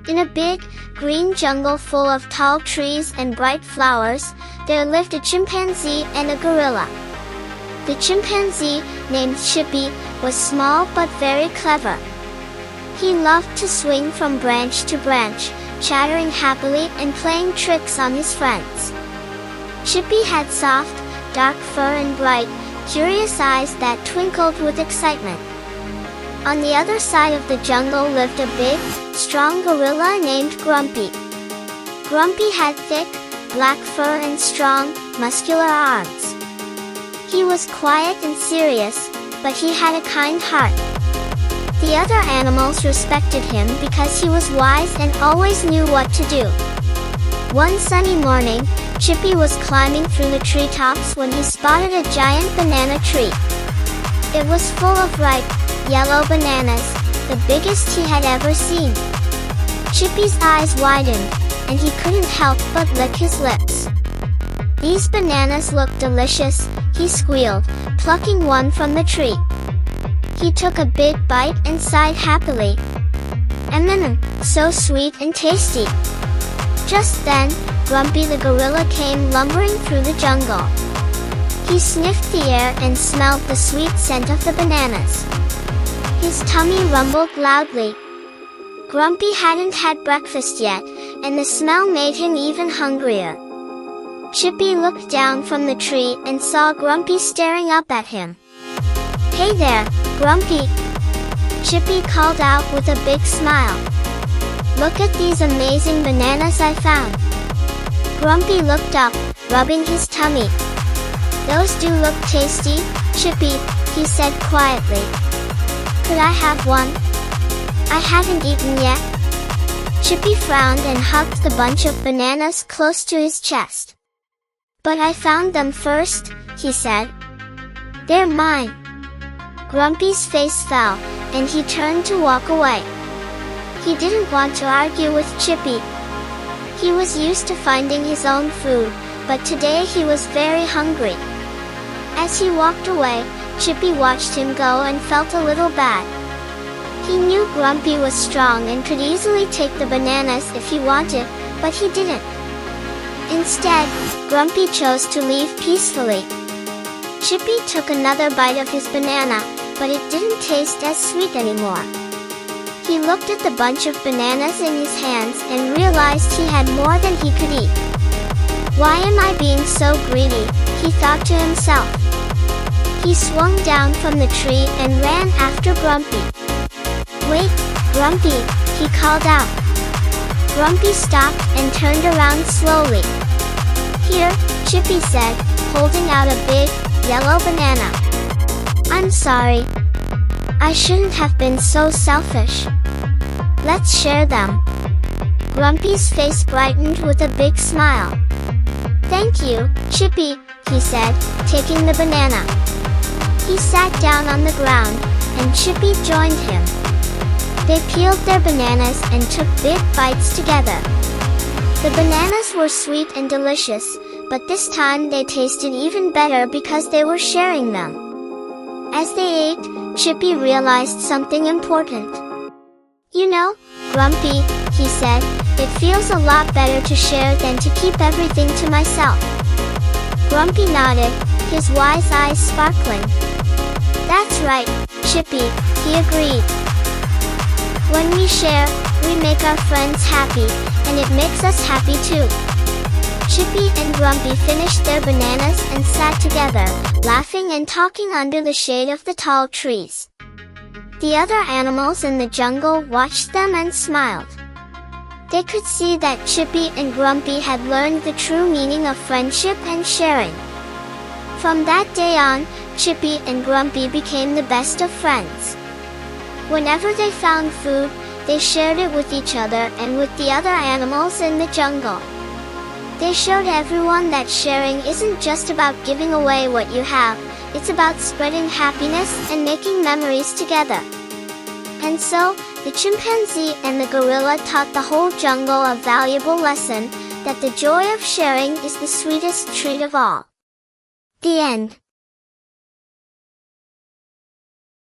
In a big, green jungle full of tall trees and bright flowers, there lived a chimpanzee and a gorilla. The chimpanzee, named Chippy, was small but very clever. He loved to swing from branch to branch, chattering happily and playing tricks on his friends. Chippy had soft, dark fur and bright, curious eyes that twinkled with excitement. On the other side of the jungle lived a big, strong gorilla named Grumpy. Grumpy had thick, black fur and strong, muscular arms. He was quiet and serious, but he had a kind heart. The other animals respected him because he was wise and always knew what to do. One sunny morning, Chippy was climbing through the treetops when he spotted a giant banana tree. It was full of ripe, yellow bananas, the biggest he had ever seen. Chippy's eyes widened, and he couldn't help but lick his lips. "These bananas look delicious," he squealed, plucking one from the tree. He took a big bite and sighed happily. "Mmm, so sweet and tasty." Just then, Grumpy the gorilla came lumbering through the jungle. He sniffed the air and smelled the sweet scent of the bananas. His tummy rumbled loudly. Grumpy hadn't had breakfast yet, and the smell made him even hungrier. Chippy looked down from the tree and saw Grumpy staring up at him. "Hey there, Grumpy!" Chippy called out with a big smile. "Look at these amazing bananas I found." Grumpy looked up, rubbing his tummy. "Those do look tasty, Chippy," he said quietly. "Could I have one? I haven't eaten yet." Chippy frowned and hugged the bunch of bananas close to his chest. "But I found them first," he said. "They're mine." Grumpy's face fell, and he turned to walk away. He didn't want to argue with Chippy. He was used to finding his own food, but today he was very hungry. As he walked away, Chippy watched him go and felt a little bad. He knew Grumpy was strong and could easily take the bananas if he wanted, but he didn't. Instead, Grumpy chose to leave peacefully. Chippy took another bite of his banana, but it didn't taste as sweet anymore. He looked at the bunch of bananas in his hands and realized he had more than he could eat. "Why am I being so greedy?" he thought to himself. He swung down from the tree and ran after Grumpy. "Wait, Grumpy!" he called out. Grumpy stopped and turned around slowly. "Here," Chippy said, holding out a big, yellow banana. "I'm sorry. I shouldn't have been so selfish. Let's share them." Grumpy's face brightened with a big smile. "Thank you, Chippy," he said, taking the banana. He sat down on the ground, and Chippy joined him. They peeled their bananas and took big bites together. The bananas were sweet and delicious, but this time they tasted even better because they were sharing them. As they ate, Chippy realized something important. "You know, Grumpy," he said, "it feels a lot better to share than to keep everything to myself." Grumpy nodded, his wise eyes sparkling. "That's right, Chippy," he agreed. "When we share, we make our friends happy, and it makes us happy too." Chippy and Grumpy finished their bananas and sat together, laughing and talking under the shade of the tall trees. The other animals in the jungle watched them and smiled. They could see that Chippy and Grumpy had learned the true meaning of friendship and sharing. From that day on, Chippy and Grumpy became the best of friends. Whenever they found food, they shared it with each other and with the other animals in the jungle. They showed everyone that sharing isn't just about giving away what you have, it's about spreading happiness and making memories together. And so, the chimpanzee and the gorilla taught the whole jungle a valuable lesson, that the joy of sharing is the sweetest treat of all. The end.